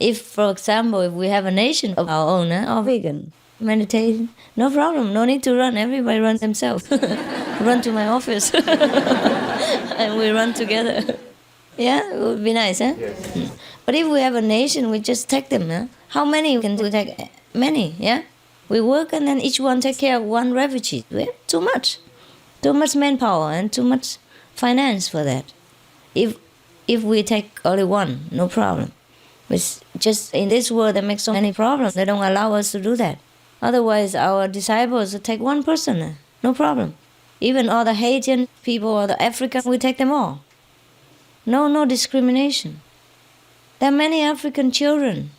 If, for example, if we have a nation of our own, or vegan, meditating, no problem, no need to run. Everybody runs themselves. Run to my office. And we run together. Yeah, it would be nice, huh? Yes. But if we have a nation, we just take them, huh? How many can we take? Many, yeah? We work and then each one take care of one refugee. We have too much. Too much manpower and too much finance for that. If we take only one, no problem. But just in this world, they make so many problems. They don't allow us to do that. Otherwise, our disciples will take one person, no problem. Even all the Haitian people or the African, we take them all. No discrimination. There are many African children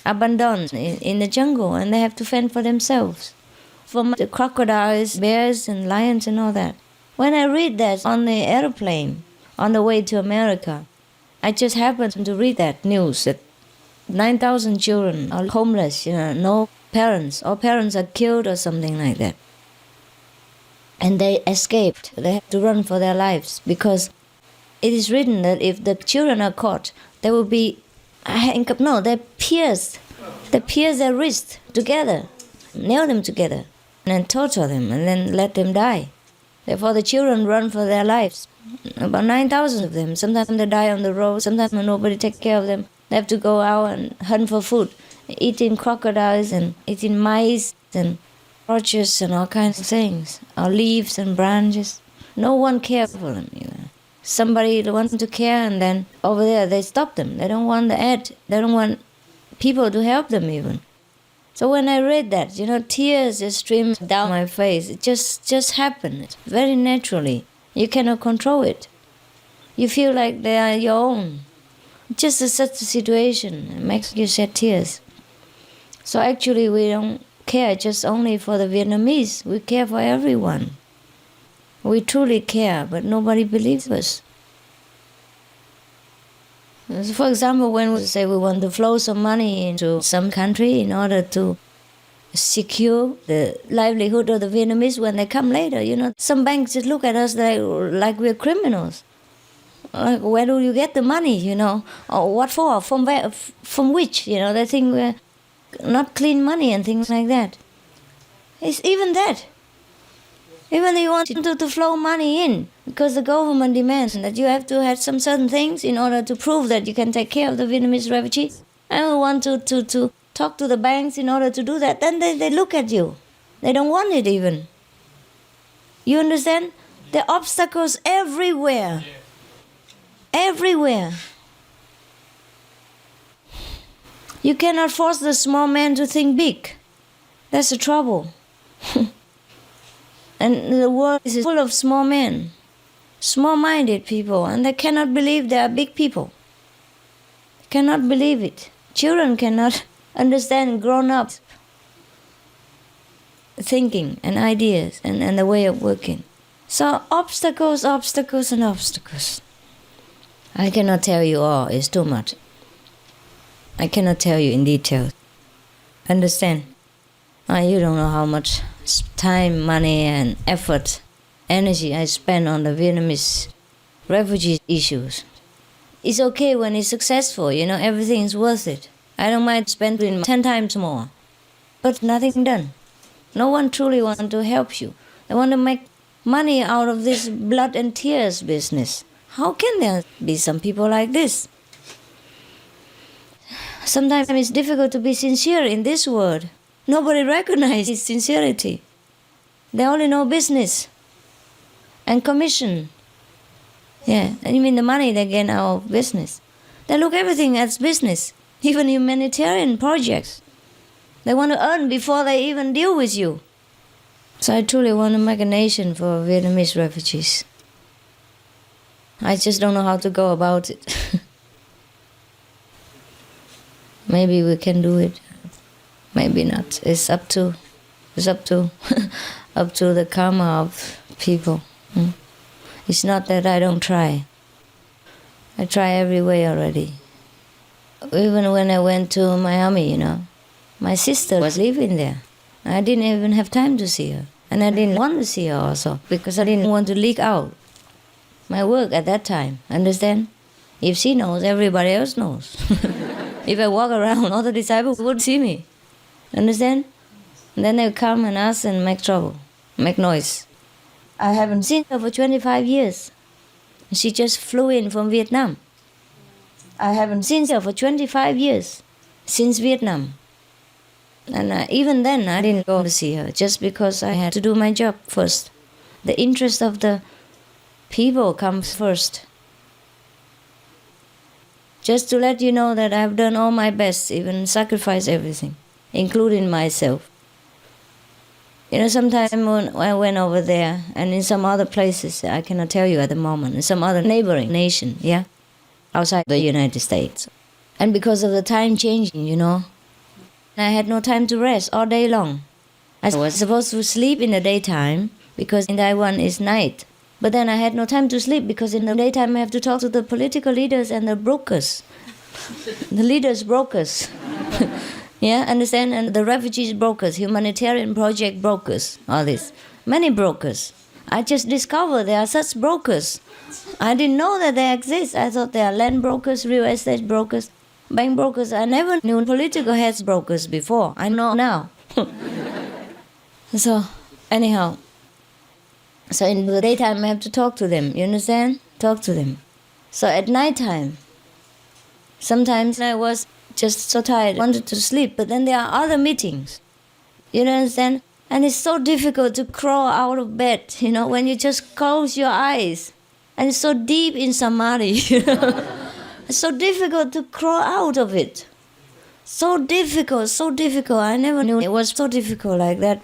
abandoned in the jungle, and they have to fend for themselves. From the crocodiles, bears, and lions and all that. When I read that on the airplane, on the way to America, I just happened to read that news that 9,000 children are homeless, no parents. All parents are killed or something like that. And they escaped. They have to run for their lives because it is written that if the children are caught, they will be handcuffed. No, they pierce their wrists together, nail them together, and then torture them, and then let them die. Therefore, the children run for their lives. About 9,000 of them. Sometimes they die on the road. Sometimes when nobody takes care of them, they have to go out and hunt for food, eating crocodiles and eating mice and roaches and all kinds of things, or leaves and branches. No one cares for them. Somebody wants to care, and then over there they stop them. They don't want the aid. They don't want people to help them even. So when I read that, tears just streamed down my face. It just happened very naturally. You cannot control it. You feel like they are your own. Just such a situation it makes you shed tears. So actually we don't care just only for the Vietnamese. We care for everyone. We truly care, but nobody believes us. For example, when we say we want to flow some money into some country in order to secure the livelihood of the Vietnamese when they come later, some banks just look at us like we're criminals. Like, where do you get the money, Or what for? From where? From which? They think we're not clean money and things like that. It's even that. Even you want to flow money in, because the government demands that you have to have some certain things in order to prove that you can take care of the Vietnamese refugees. And we want to talk to the banks in order to do that. Then they look at you. They don't want it even. You understand? There are obstacles everywhere. Everywhere. You cannot force the small man to think big. That's the trouble. And the world is full of small men, small-minded people, and they cannot believe they are big people. Cannot believe it. Children cannot understand grown-ups thinking and ideas and the way of working. So obstacles, obstacles, and obstacles. I cannot tell you all, it's too much. I cannot tell you in detail. Understand? You don't know how much time, money, and effort, energy I spend on the Vietnamese refugee issues. It's okay when it's successful, everything is worth it. I don't mind spending 10 times more. But nothing done. No one truly wants to help you. They want to make money out of this blood and tears business. How can there be some people like this? Sometimes it's difficult to be sincere in this world. Nobody recognizes sincerity. They only know business and commission. Yeah, and you mean the money they get out of business. They look everything as business, even humanitarian projects. They want to earn before they even deal with you. So I truly want to make a nation for Vietnamese refugees. I just don't know how to go about it. Maybe we can do it. Maybe not. It's up to up to the karma of people. It's not that I don't try. I try every way already. Even when I went to Miami, my sister was living there. I didn't even have time to see her. And I didn't want to see her also, because I didn't want to leak out my work at that time. Understand? If she knows, everybody else knows. If I walk around, all the disciples would see me. Understand? And then they would come and ask and make trouble, make noise. I haven't seen her for 25 years. She just flew in from Vietnam. I haven't seen her for 25 years, since Vietnam. And even then, I didn't go to see her, just because I had to do my job first. The interest of the people comes first. Just to let you know that I've done all my best, even sacrificed everything, including myself. You know, sometimes when I went over there, and in some other places, I cannot tell you at the moment, in some other neighboring nation, yeah, outside the United States. And because of the time changing, you know, I had no time to rest all day long. I was supposed to sleep in the daytime, because in Taiwan it's night. But then I had no time to sleep, because in the daytime I have to talk to the political leaders and the brokers. The leaders brokers. Yeah, understand? And the refugees brokers, humanitarian project brokers, all this. Many brokers. I just discovered there are such brokers. I didn't know that they exist. I thought they are land brokers, real estate brokers, bank brokers. I never knew political heads brokers before. I know now. So, anyhow. So in the daytime I have to talk to them, you understand? Talk to them. So at night time, sometimes I was just so tired, wanted to sleep, but then there are other meetings. You understand? And it's so difficult to crawl out of bed, you know, when you just close your eyes. And it's so deep in samadhi, you know. It's so difficult to crawl out of it. So difficult, so difficult. I never knew it was so difficult like that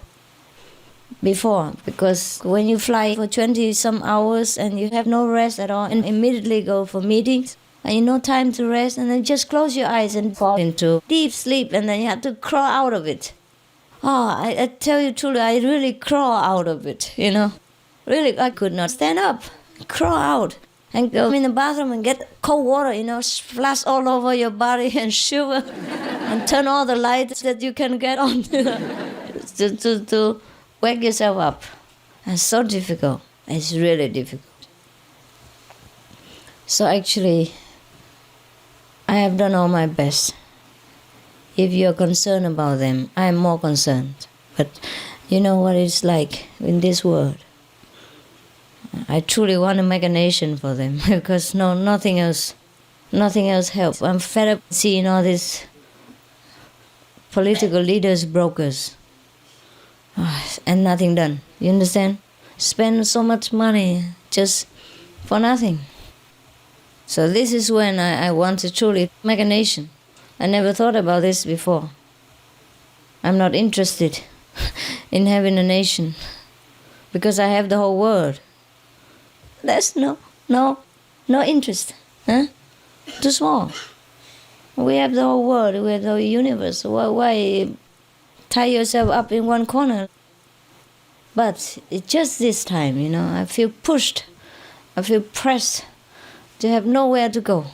before, because when you fly for 20 some hours and you have no rest at all and immediately go for meetings and you no time to rest, and then just close your eyes and fall into deep sleep, and then you have to crawl out of it. Oh, I tell you truly, I really crawl out of it, you know. Really, I could not stand up, crawl out and go in the bathroom and get cold water, you know, splash all over your body and shiver and turn all the lights that you can get on, you know, to wake yourself up. It's so difficult. It's really difficult. So actually, I have done all my best. If you're concerned about them, I am more concerned. But you know what it's like in this world. I truly want to make a nation for them because nothing else helps. I'm fed up seeing all these political leaders, brokers, and nothing done. You understand? Spend so much money just for nothing. So this is when I want to truly make a nation. I never thought about this before. I'm not interested in having a nation because I have the whole world. There's no interest. Huh? Too small. We have the whole world, we have the whole universe. Why tie yourself up in one corner? But it's just this time, you know, I feel pushed, I feel pressed to have nowhere to go.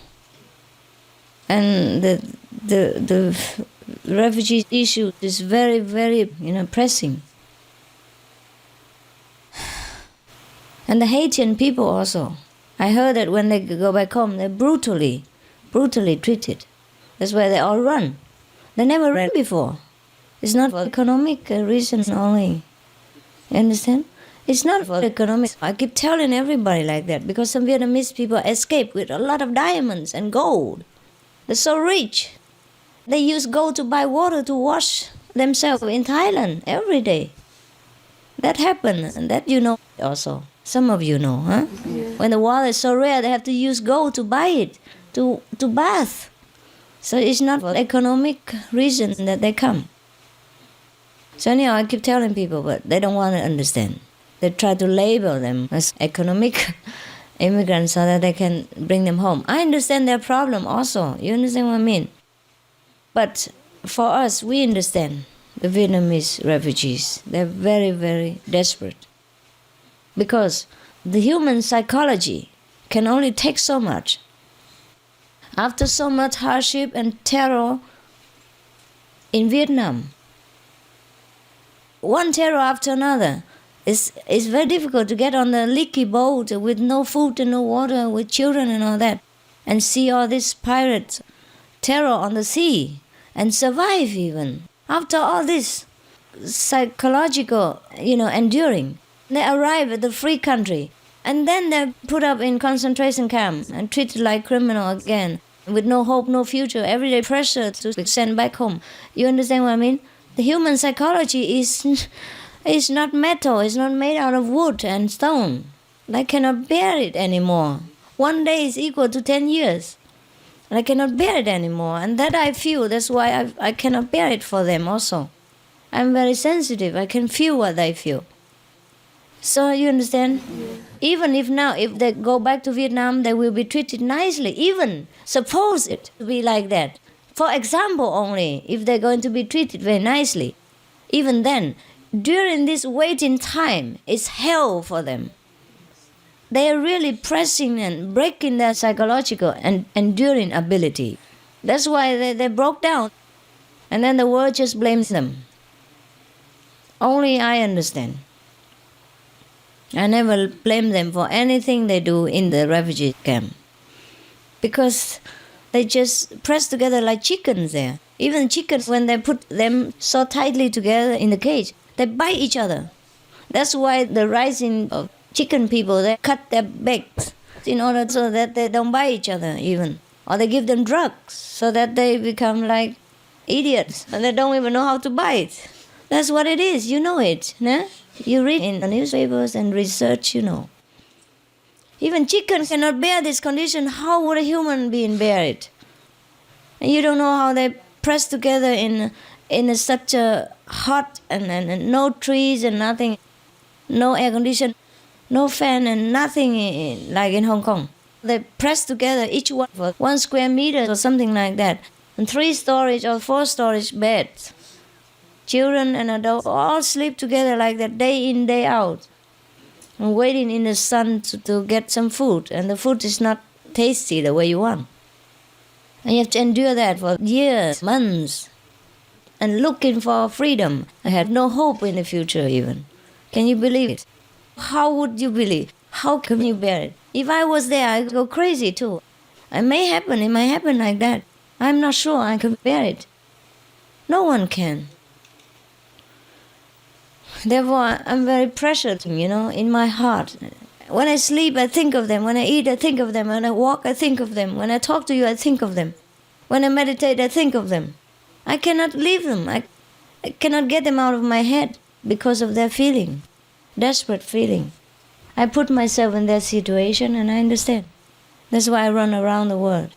And the refugee issue is very, very, you know, pressing. And the Haitian people also. I heard that when they go back home, they're brutally treated. That's why they all run. They never ran before. It's not for economic reasons only. You understand? It's not for economic. I keep telling everybody like that because some Vietnamese people escape with a lot of diamonds and gold. They're so rich. They use gold to buy water to wash themselves in Thailand every day. That happened, and that you know also. Some of you know, huh? Yeah. When the water is so rare, they have to use gold to buy it, to bath. So it's not for economic reason that they come. So anyhow, I keep telling people, but they don't want to understand. They try to label them as economic immigrants so that they can bring them home. I understand their problem also. You understand what I mean? But for us, we understand the Vietnamese refugees. They're very, very desperate. Because the human psychology can only take so much. After so much hardship and terror in Vietnam, one terror after another, it's very difficult to get on the leaky boat with no food and no water, with children and all that, and see all these pirates terror on the sea and survive even. After all this psychological, enduring, they arrive at the free country. And then they're put up in concentration camp and treated like criminal again, with no hope, no future, everyday pressure to be sent back home. You understand what I mean? The human psychology is not metal, it's not made out of wood and stone. I cannot bear it anymore. One day is equal to 10 years. I cannot bear it anymore. And that I feel, that's why I cannot bear it for them also. I'm very sensitive, I can feel what they feel. So you understand? Even if they go back to Vietnam, they will be treated nicely. Even suppose it to be like that. For example only, if they're going to be treated very nicely, even then, during this waiting time, it's hell for them. They are really pressing and breaking their psychological and enduring ability. That's why they broke down. And then the world just blames them. Only I understand. I never blame them for anything they do in the refugee camp. Because they just press together like chickens there. Even chickens, when they put them so tightly together in the cage, they bite each other. That's why the rising of chicken people, they cut their backs in order so that they don't bite each other even. Or they give them drugs so that they become like idiots and they don't even know how to bite. That's what it is, you know it, nah? You read in the newspapers and research, Even chickens cannot bear this condition. How would a human being bear it? And you don't know how they press together in such a hot and no trees and nothing, no air condition, no fan and nothing like in Hong Kong. They press together each one for 1 square meter or something like that, and 3 storage or 4 storage beds. Children and adults all sleep together like that day in, day out, and waiting in the sun to get some food, and the food is not tasty the way you want. And you have to endure that for years, months, and looking for freedom. I had no hope in the future even. Can you believe it? How would you believe? How can you bear it? If I was there, I'd go crazy too. It might happen like that. I'm not sure I can bear it. No one can. Therefore, I'm very pressured, in my heart. When I sleep, I think of them. When I eat, I think of them. When I walk, I think of them. When I talk to you, I think of them. When I meditate, I think of them. I cannot leave them. I cannot get them out of my head because of their feeling, desperate feeling. I put myself in their situation and I understand. That's why I run around the world,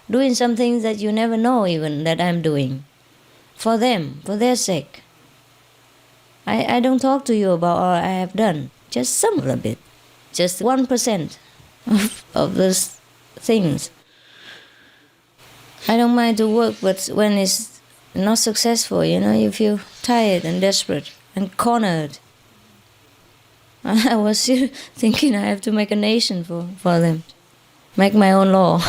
doing some things that you never know even that I'm doing. For them, for their sake. I don't talk to you about all I have done, just some of a bit, just 1% of those things. I don't mind to work, but when it's not successful, you feel tired and desperate and cornered. I was thinking I have to make a nation for them, make my own law,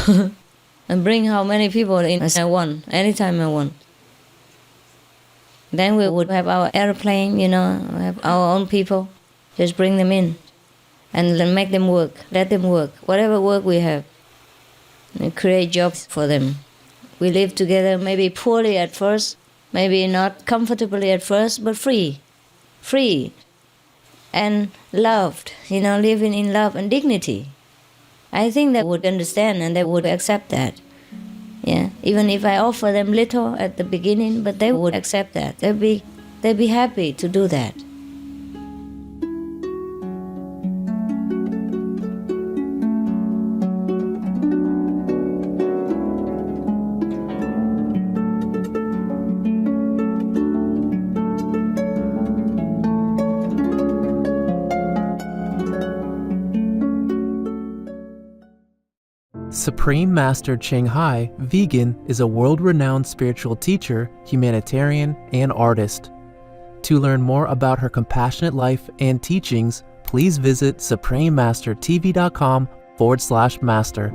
and bring how many people in as I want, anytime I want. Then we would have our airplane, have our own people. Just bring them in and then make them work, let them work, whatever work we have. And create jobs for them. We live together, maybe poorly at first, maybe not comfortably at first, but free and loved, living in love and dignity. I think they would understand and they would accept that. Yeah, even if I offer them little at the beginning, but they would accept that. They'd be happy to do that. Supreme Master CHINGHAI, vegan, is a world-renowned spiritual teacher, humanitarian, and artist. To learn more about her compassionate life and teachings, please visit suprememastertv.com/master.